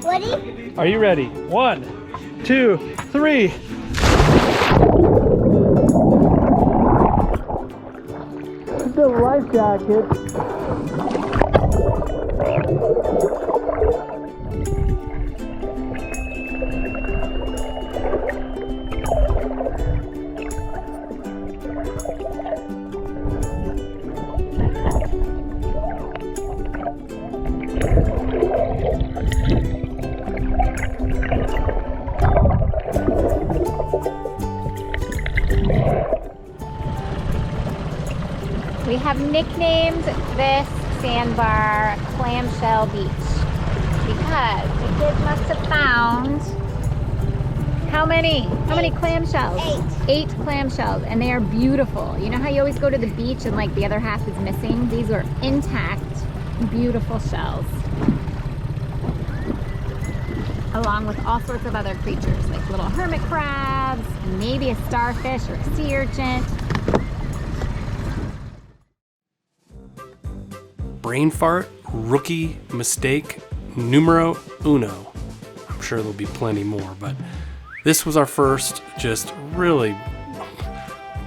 Ready? Are you ready? 1, 2, 3. The life jacket. We have nicknamed this sandbar Clamshell Beach because the kids must have found how many clamshells? 8 clamshells, and they are beautiful. You know how you always go to the beach and like the other half is missing? These are intact, beautiful shells. Along with all sorts of other creatures like little hermit crabs, maybe a starfish or a sea urchin. Brain fart, rookie mistake, numero uno. I'm sure there'll be plenty more, but this was our first just really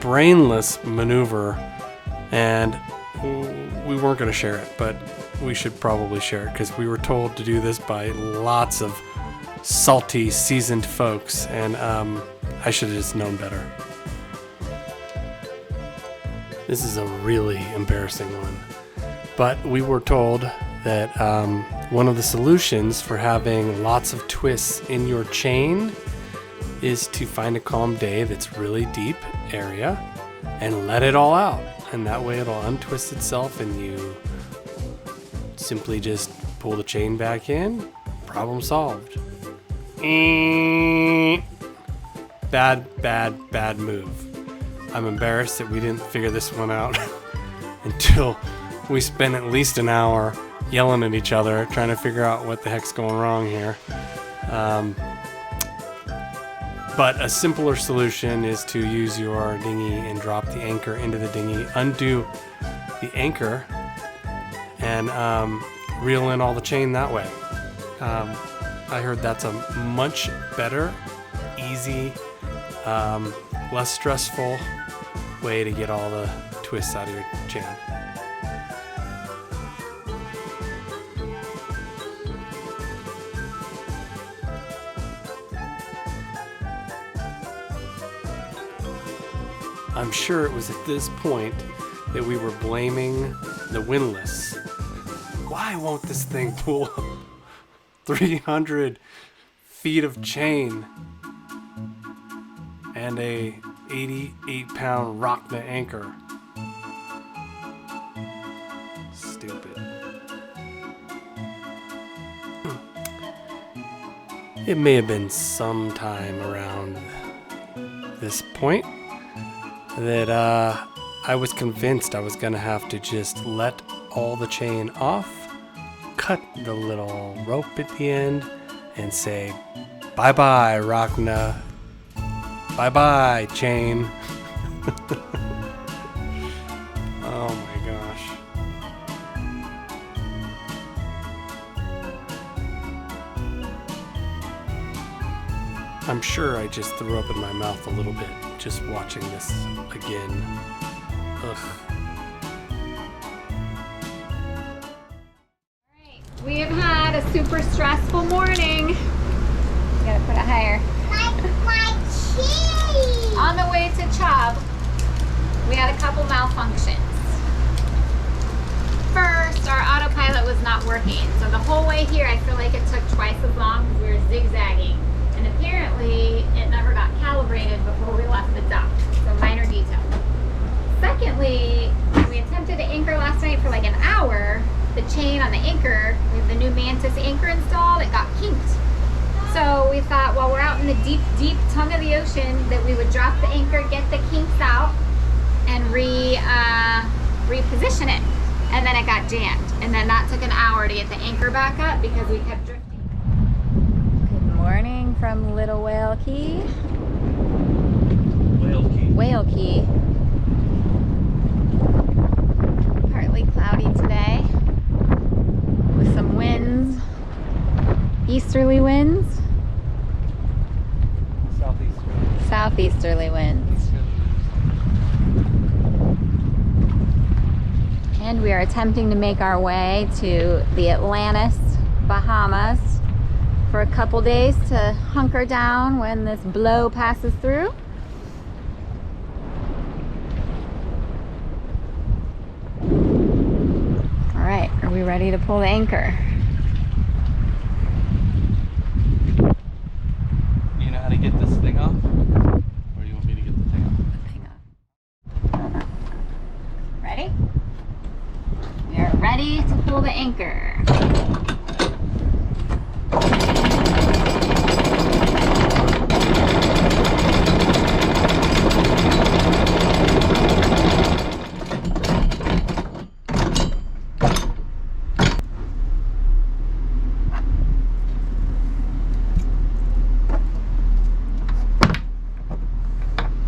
brainless maneuver, and we weren't going to share it, but we should probably share it because we were told to do this by lots of salty, seasoned folks, and I should have just known better. This is a really embarrassing one. But we were told that one of the solutions for having lots of twists in your chain is to find a calm day that's really deep area and let it all out. And that way it'll untwist itself and you simply just pull the chain back in. Problem solved. Bad move. I'm embarrassed that we didn't figure this one out until we spent at least an hour yelling at each other, trying to figure out what the heck's going wrong here. But a simpler solution is to use your dinghy and drop the anchor into the dinghy, undo the anchor, and reel in all the chain that way. I heard that's a much better, easy, less stressful way to get all the twists out of your chain. I'm sure it was at this point that we were blaming the windlass. Why won't this thing pull up 300 feet of chain and a 88-pound rock the anchor? Stupid. It may have been sometime around this point that I was convinced I was gonna have to just let all the chain off, cut the little rope at the end, and say, bye-bye, Rockna. Bye-bye, chain. Oh my gosh. I'm sure I just threw up in my mouth a little bit just watching this again. Ugh. Alright, we have had a super stressful morning. Gotta put it higher. My cheese! On the way to Chubb, we had a couple malfunctions. First, our autopilot was not working. So the whole way here, I feel like it took twice as long because we were zigzagging. And apparently, it never got calibrated before we left the dock. So minor detail. Secondly, when we attempted to anchor last night for like an hour, the chain on the anchor, we have the new Mantis anchor installed, it got kinked. So we thought while we're out in the deep, deep tongue of the ocean that we would drop the anchor, get the kinks out, and reposition it. And then it got jammed. And then that took an hour to get the anchor back up because we kept drifting. Good morning from Little Whale Key. Whale Key. Partly cloudy today with some winds Easterly winds? Southeasterly. Southeasterly winds. And we are attempting to make our way to the Atlantis, Bahamas for a couple days to hunker down when this blow passes through. All right, are we ready to pull the anchor? You know how to get this thing off? Or do you want me to get the thing off? Ready? We are ready to pull the anchor.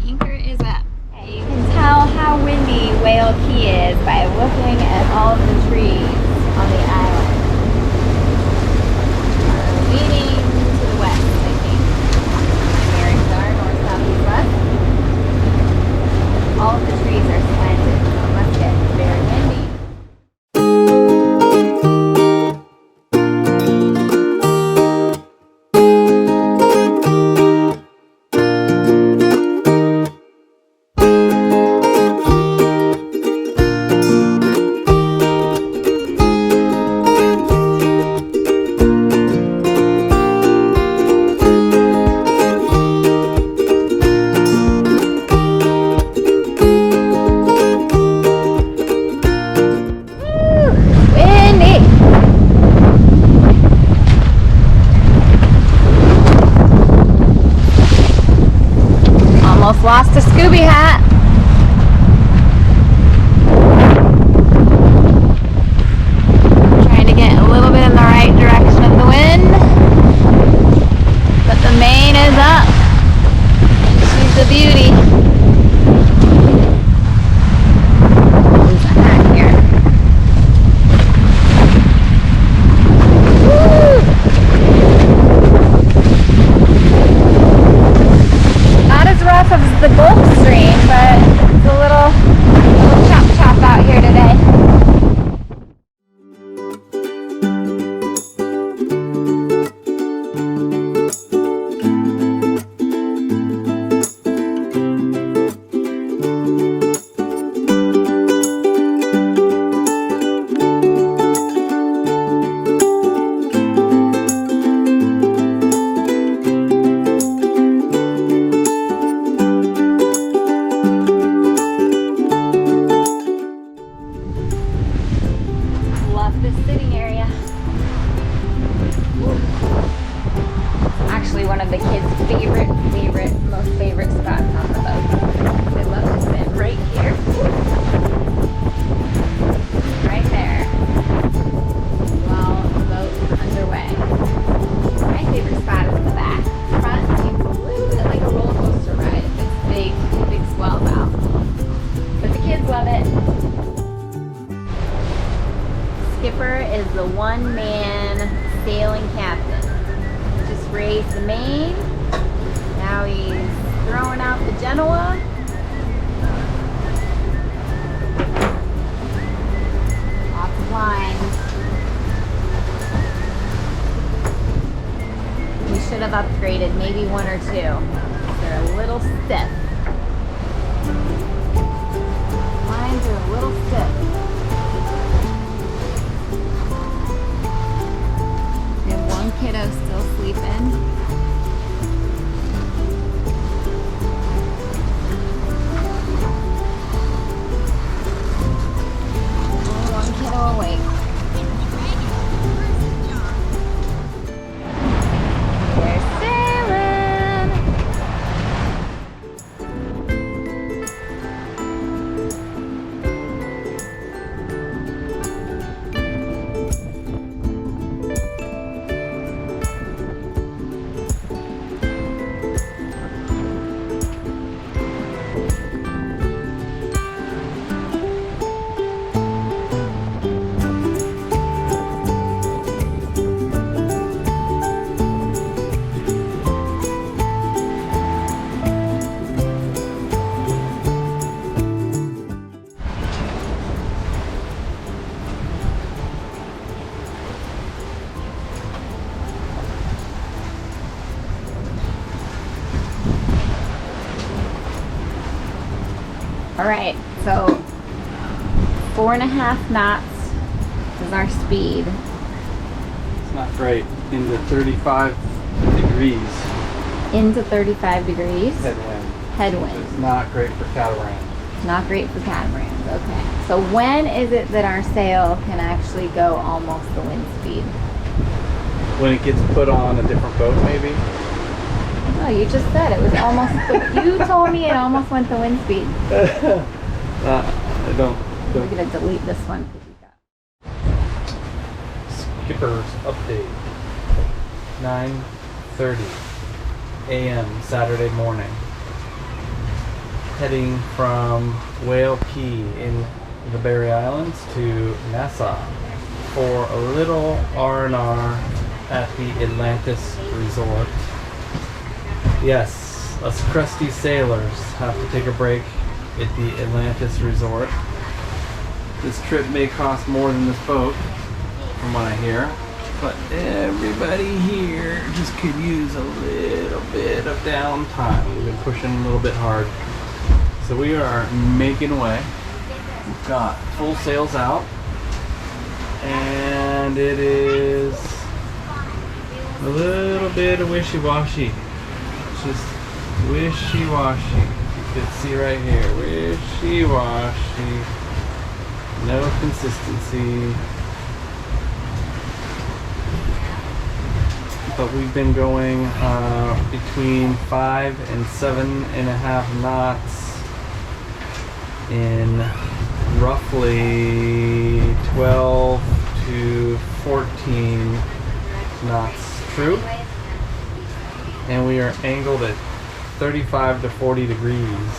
Anchor is up. You can tell how windy Whale Key is by looking at all of the trees on the island. We're leaning to the west, I think. Bearings are north, south, east, west. All of the trees are slanted, so it must get very windy. Almost lost a Scooby hat. Trying to get a little bit in the right direction of the wind. But the main is up. And she's a beauty. Lose a hat here. Woo! Not as rough as the Gulf Stream, but it's a little chop out here today. Love this sitting area. Actually, one of the kids' most favorite spots on the boat. They love to sit right here. Right there. While the boat is underway. My favorite spot is in the back. The front seems a little bit like a roller coaster ride. It's big swells out. But the kids love it. Skipper is the one-man sailing captain. Just raised the main. Now he's throwing out the Genoa. Lots of lines. We should have upgraded maybe one or two. They're a little stiff. Lines are a little stiff. Kiddo still sleeping. Only one kiddo awake. They're sailing. All right, so 4.5 knots is our speed. It's not great. Into 35 degrees Into 35 degrees. headwind. Headwind. It's not great for catamaran. Not great for catamarans. Okay. So when is it that our sail can actually go almost the wind speed? When it gets put on a different boat, maybe. Oh, you just said it was almost. You told me it almost went the wind speed. I don't. We're gonna delete this one. Skipper's update. 9:30 a.m. Saturday morning. Heading from Whale Key in the Berry Islands to Nassau for a little R&R at the Atlantis resort. Yes, us crusty sailors have to take a break at the Atlantis resort. This trip may cost more than this boat, from what I hear, but everybody here just could use a little bit of downtime. We've been pushing a little bit hard. So we are making away. We've got full sails out, and it is a little bit of wishy-washy. It's just wishy-washy. You can see right here, wishy-washy. No consistency. But we've been going between 5 and 7.5 knots in roughly 12 to 14 knots true, and we are angled at 35 to 40 degrees.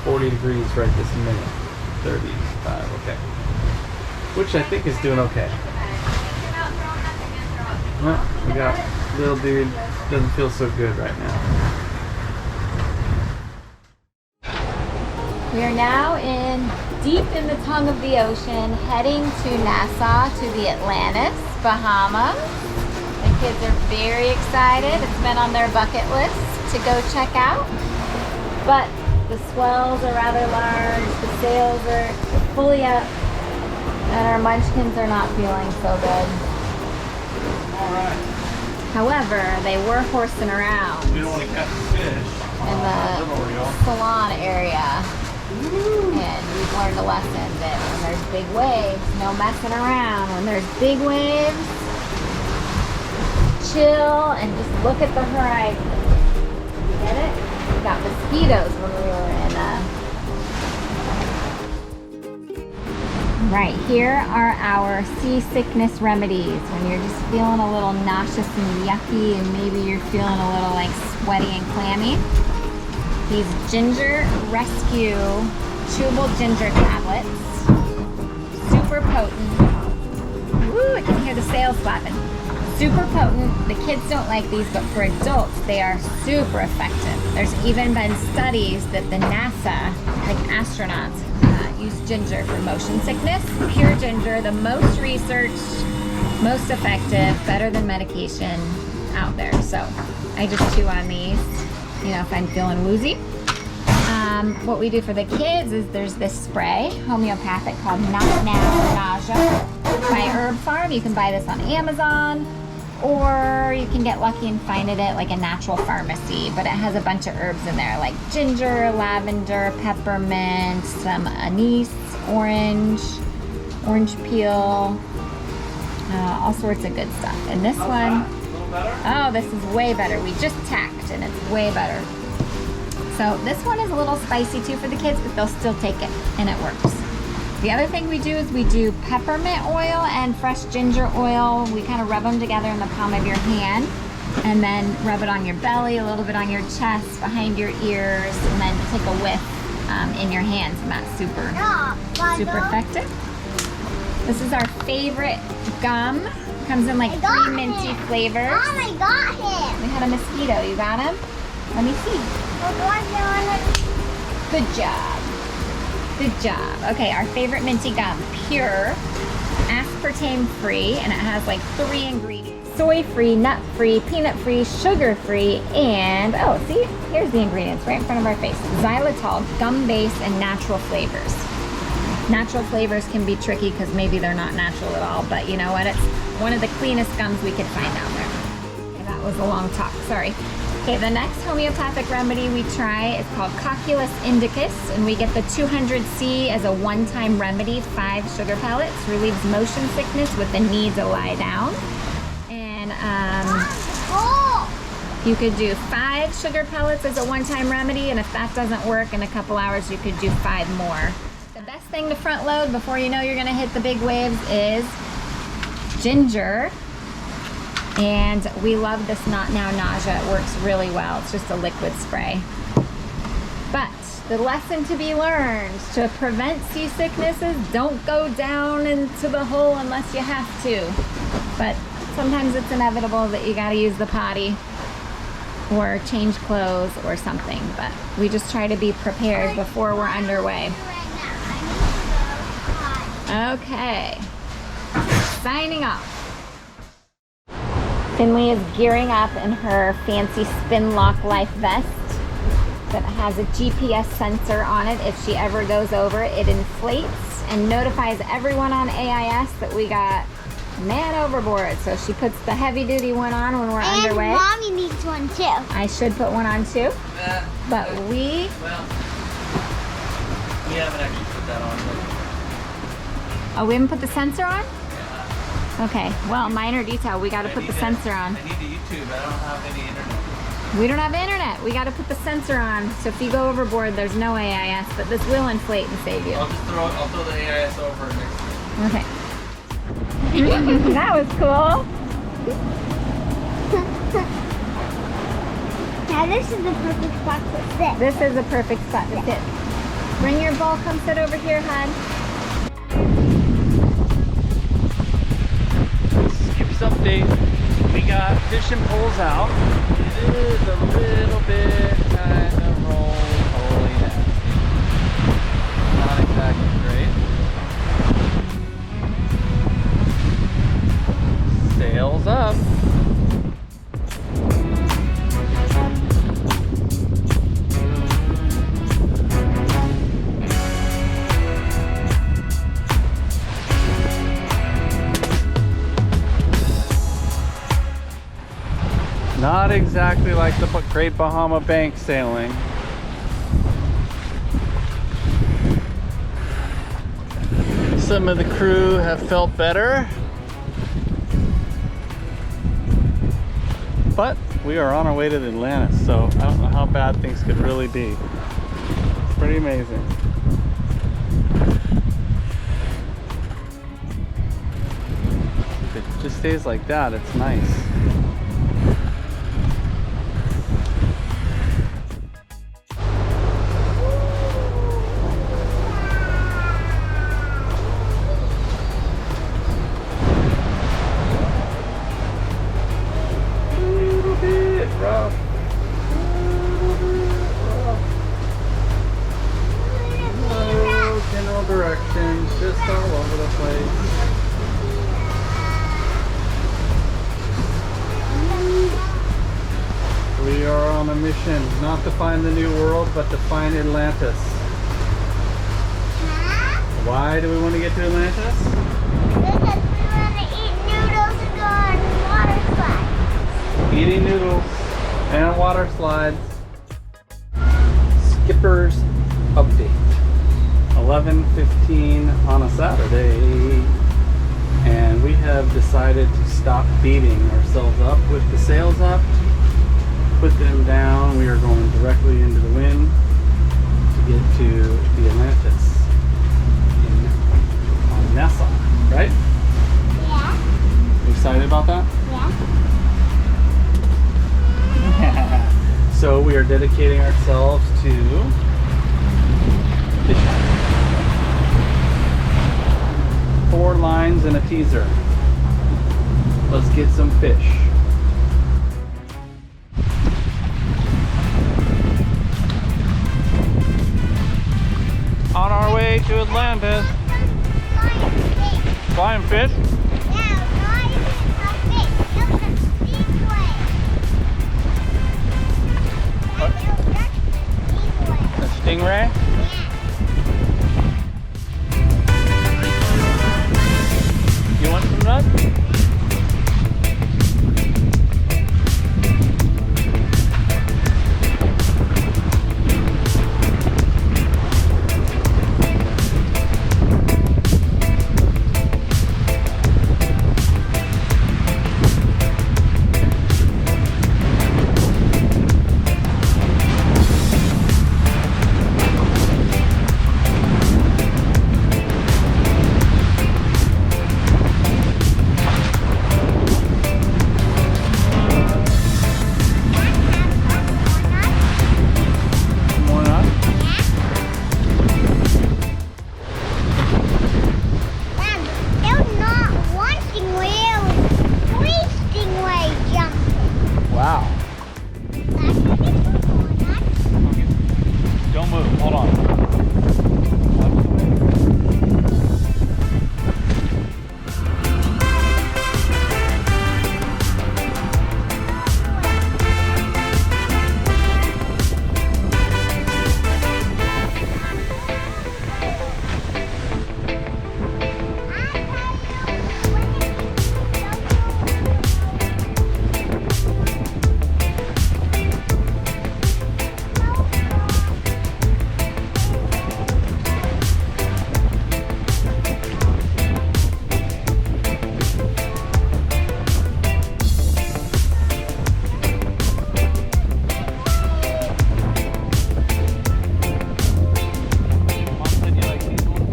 40 degrees right this minute. 35, okay. Which I think is doing okay. Well, we got little dude, doesn't feel so good right now. We are now deep in the tongue of the ocean, heading to Nassau, to the Atlantis, Bahamas. The kids are very excited. It's been on their bucket list to go check out. But the swells are rather large, the sails are fully up, and our munchkins are not feeling so good. Alright. However, they were horsing around We don't want to catch fish in the salon area. And we've learned a lesson that when there's big waves, no messing around. When there's big waves, chill and just look at the horizon. You get it? We got mosquitoes when we were in Right, here are our seasickness remedies. When you're just feeling a little nauseous and yucky and maybe you're feeling a little like sweaty and clammy. These ginger rescue chewable ginger tablets. Super potent. Woo, I can hear the sails flapping. Super potent. The kids don't like these, but for adults, they are super effective. There's even been studies that the NASA, like astronauts, use ginger for motion sickness. Pure ginger, the most researched, most effective, better than medication out there. So I just chew on these, you know, if I'm feeling woozy. What we do for the kids is there's this spray, homeopathic, called Nausea by Herb Farm. You can buy this on Amazon, or you can get lucky and find it at like a natural pharmacy, but it has a bunch of herbs in there like ginger, lavender, peppermint, some anise, orange peel, all sorts of good stuff. And this one, oh, this is way better. We just tacked and it's way better. So this one is a little spicy too for the kids, but they'll still take it and it works. The other thing we do is we do peppermint oil and fresh ginger oil. We kind of rub them together in the palm of your hand and then rub it on your belly, a little bit on your chest, behind your ears, and then take a whiff in your hands, and that's super effective. This is our favorite gum. Comes in like 3 minty flavors. Mom, I got him. We had a mosquito. You got him? Let me see. Good job. Good job. Okay, our favorite minty gum, Pure. aspartame free, and it has like 3 ingredients. Soy free, nut free, peanut free, sugar free, and oh, see, here's the ingredients right in front of our face. Xylitol, gum base, and natural flavors. Natural flavors can be tricky because maybe they're not natural at all, but you know what? It's one of the cleanest gums we could find out there. Okay, that was a long talk, sorry. Okay, the next homeopathic remedy we try is called Cocculus indicus, and we get the 200C as a one-time remedy, 5 sugar pellets, relieves motion sickness with the need to lie down. And you could do 5 sugar pellets as a one-time remedy, and if that doesn't work, in a couple hours you could do 5 more. The best thing to front load before you know you're gonna hit the big waves is ginger. And we love this Not Now Nausea. It works really well. It's just a liquid spray. But the lesson to be learned to prevent seasickness is don't go down into the hole unless you have to. But sometimes it's inevitable that you gotta use the potty or change clothes or something. But we just try to be prepared before we're underway. Okay, signing off. Finley is gearing up in her fancy spin lock life vest that has a GPS sensor on it. If she ever goes over, it inflates and notifies everyone on AIS that we got man overboard. So she puts the heavy duty one on when we're underway. And Mommy needs one too. I should put one on too, but well, we haven't actually put that on yet. Oh, we haven't put the sensor on? Okay, well, minor detail, we gotta put the sensor on. I need the YouTube, I don't have any internet. We don't have internet, we gotta put the sensor on. So if you go overboard, there's no AIS, but this will inflate and save you. I'll throw the AIS over next time. Okay. That was cool. Now this is the perfect spot to sit. This is a perfect spot to sit. Bring your bowl, come sit over here, hon. Update. We got fishing poles out. It is a little bit kind of roly nasty. Not exactly great. Sails up. Not exactly like the Great Bahama Bank sailing. Some of the crew have felt better, but we are on our way to the Atlantis, so I don't know how bad things could really be. It's pretty amazing. If it just stays like that, it's nice. Directions just all over the place. We are on a mission not to find the new world, but to find Atlantis. Huh? Why do we want to get to Atlantis? Because we want to eat noodles and go on water slides. Eating noodles and water slides. Skipper's update. 11:15 on a Saturday, and we have decided to stop beating ourselves up with the sails up, put them down. We are going directly into the wind to get to the Atlantis on Nassau, right? Yeah. You excited about that? Yeah. So we are dedicating ourselves to fishing. 4 lines and a teaser. Let's get some fish. On our way to Atlantis. Flying fish? Yeah, not even a fish. It was a speedway. Yeah, it was just a speedway. A stingray? Yeah. You want some nuts? More nuts? Mom, it was not one stingray, it was 3 stingrays jumping. Wow. That's a different one. Okay. Don't move. Hold on. Mom said you like these ones?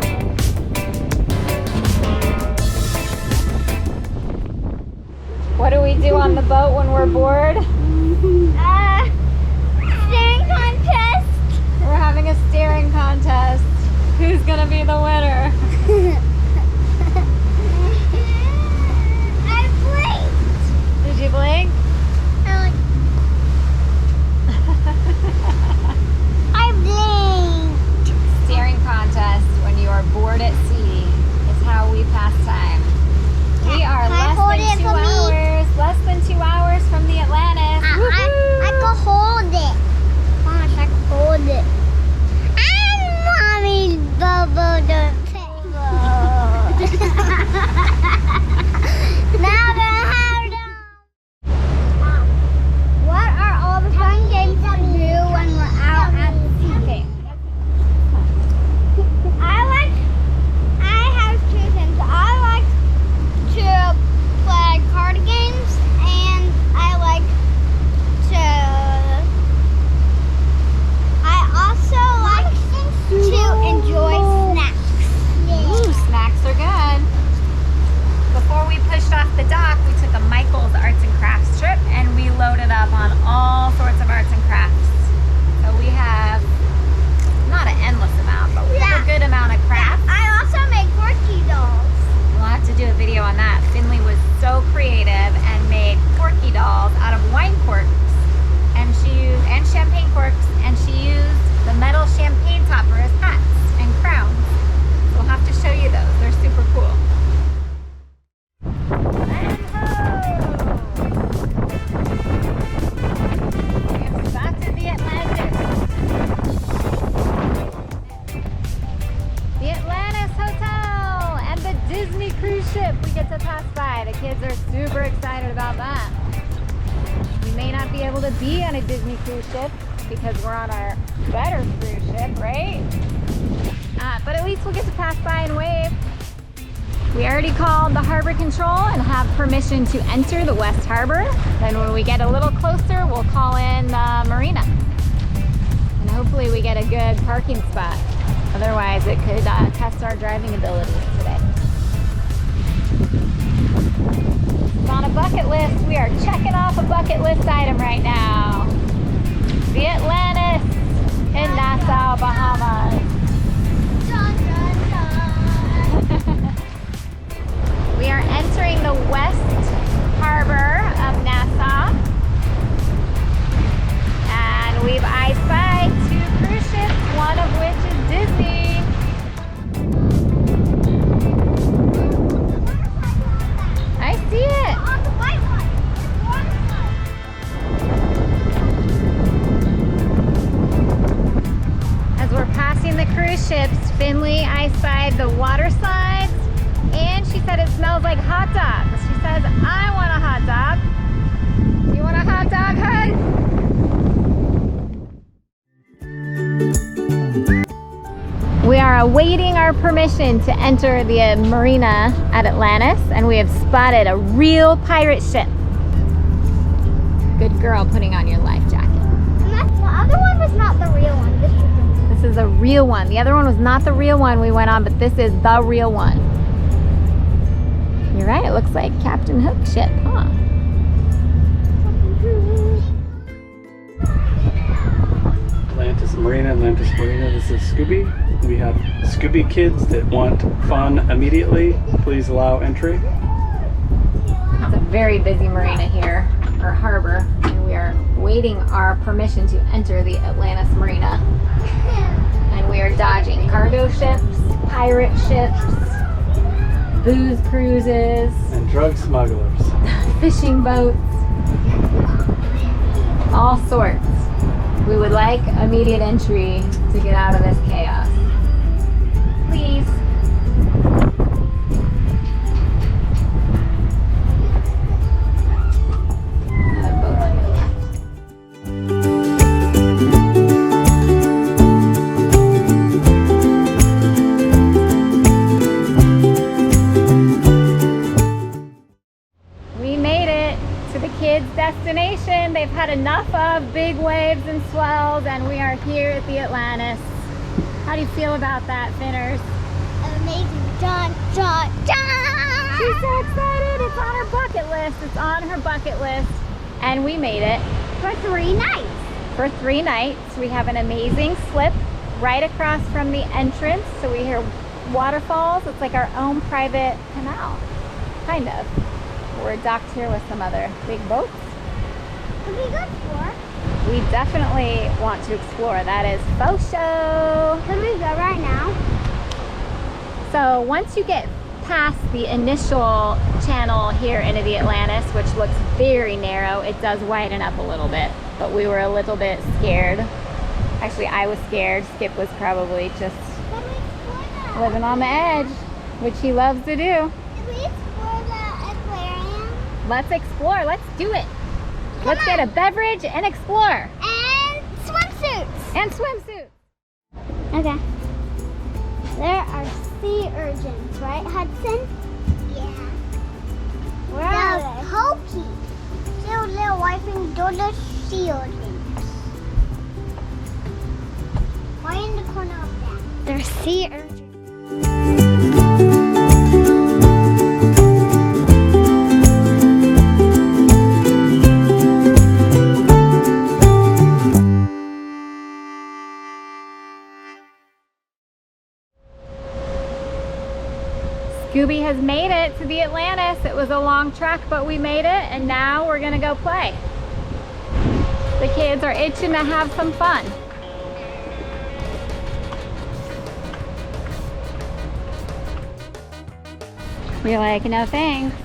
What do we do on the boat when we're bored? Staring contest. We're having a staring contest. Who's gonna be the winner? I blinked. Did you blink? I blinked. Staring contest when you are bored at sea is how we pass time. We are Can I less hold than it 2 for me? hours. Less than 2 hours from the Atlantis. I can hold it. Gosh, I can hold it. And mommy's bubble the Now I'm gonna have them. What are all the fun games to do when we're out at the sea thing? I have 2 things. I like to play card games, and I also like to enjoy snacks. Ooh, snacks are good. Before we pushed off the dock, we took a Michael's Arts and Crafts trip and we loaded up on all sorts of arts and crafts. So we have not an endless amount, but we have a good amount of crafts. I also make Porky dolls. We'll have to do a video on that. Finley was so creative and made corky dolls out of wine corks, and champagne corks, and she used the metal champagne topper as hats and crowns. So we'll have to show you those. They're super cool. We have spotted the Atlantis. The Atlantis Hotel and the Disney cruise ship we get to pass by. The kids are super excited about that. We may not be able to be on a Disney cruise ship because we're on our better cruise ship, right? But at least we'll get to pass by and wave. We already called the harbor control and have permission to enter the West Harbor. Then when we get a little closer, we'll call in the marina. And hopefully we get a good parking spot. Otherwise, it could test our driving abilities today. It's on a bucket list. We are checking off a bucket list item right now. The Atlantis in Nassau, Bahamas. Dun, dun, dun. We are entering the West Harbor of Nassau. And we've eyed 2 cruise ships, one of which is Disney. smells like hot dogs. She says, I want a hot dog. You want a hot dog, hun? We are awaiting our permission to enter the marina at Atlantis, and we have spotted a real pirate ship. Good girl putting on your life jacket. The other one was not the real one. This is a real one. The other one was not the real one we went on, but this is the real one. You're right, it looks like Captain Hook's ship, huh? Atlantis Marina, Atlantis Marina. This is Scooby. We have Scooby kids that want fun immediately. Please allow entry. It's a very busy marina here, or harbor, and we are waiting our permission to enter the Atlantis Marina. And we are dodging cargo ships, pirate ships, booze cruises, And drug smugglers. fishing boats, all sorts. We would like immediate entry to get out of this chaos. Please. That boat on your left. We made it to the kids' destination. They've had enough of big waves and swells, and we are here at the Atlantis. How do you feel about that, Finners? Amazing. Dun, dun, dun. She's so excited. It's on her bucket list. It's on her bucket list. And we made it For 3 nights. for 3 nights. We have an amazing slip right across from the entrance. So we hear waterfalls. It's like our own private canal, kind of. We're docked here with some other big boats. Could we go explore? We definitely want to explore. That is faux show. Could we go right now? So once you get past the initial channel here into the Atlantis, which looks very narrow, it does widen up a little bit, but we were a little bit scared. Actually, I was scared. Skip was probably just Can we explore that? living on the edge, which he loves to do. Can we explore the aquarium? Let's explore. Let's do it. Let's get a beverage and explore. And swimsuits. And swimsuits. Okay. There are sea urchins, right, Hudson? Yeah. Where are they? Pokey. So they're wiping the sea urchins. Why in the corner of that? They're sea urchins. Scooby has made it to the Atlantis. It was a long trek, but we made it, and now we're gonna go play. The kids are itching to have some fun. We're like, no thanks.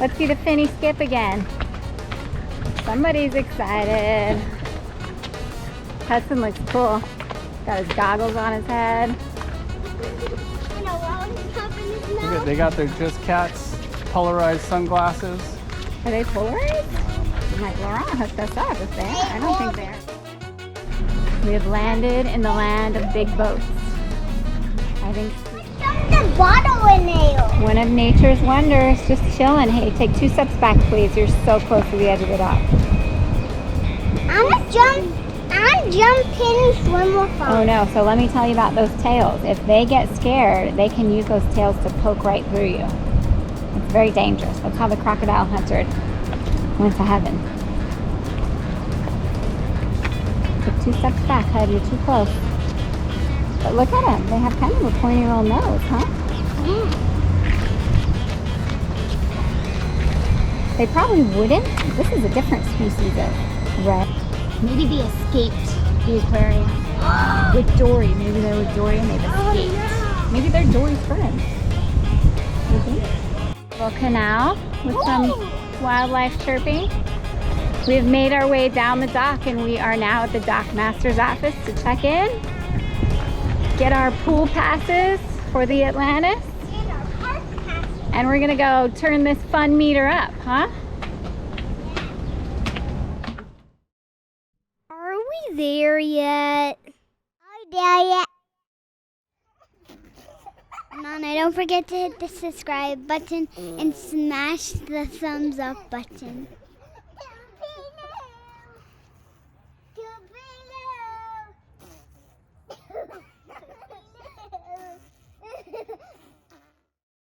Let's see the Finny skip again. Somebody's excited. Hudson looks cool. Got his goggles on his head. They got their Just Cats polarized sunglasses. Are they polarized? Like Laurent hooked us up if they are. I don't think they are. We have landed in the land of big boats. I think The bottle in there. one of nature's wonders, just chilling. Hey, take 2 steps back, please. You're so close to the edge of the dock. I'm jumping swim with them. Oh no, so let me tell you about those tails. If they get scared, they can use those tails to poke right through you. It's very dangerous. That's how the crocodile hunter went to heaven. Take 2 steps back, Hud. You're too close. But look at them. They have kind of a pointy little nose, huh? They probably wouldn't. This is a different species of red. Maybe they escaped the aquarium with Dory. Maybe they're with Dory and they've escaped. Maybe they're Dory's friends. You think? Little canal with some wildlife chirping. We have made our way down the dock, and we are now at the dock master's office to check in, get our pool passes for the Atlantis, And we're gonna go turn this fun meter up, huh? Are we there yet? Are we there yet? Nana, don't forget to hit the subscribe button and smash the thumbs up button.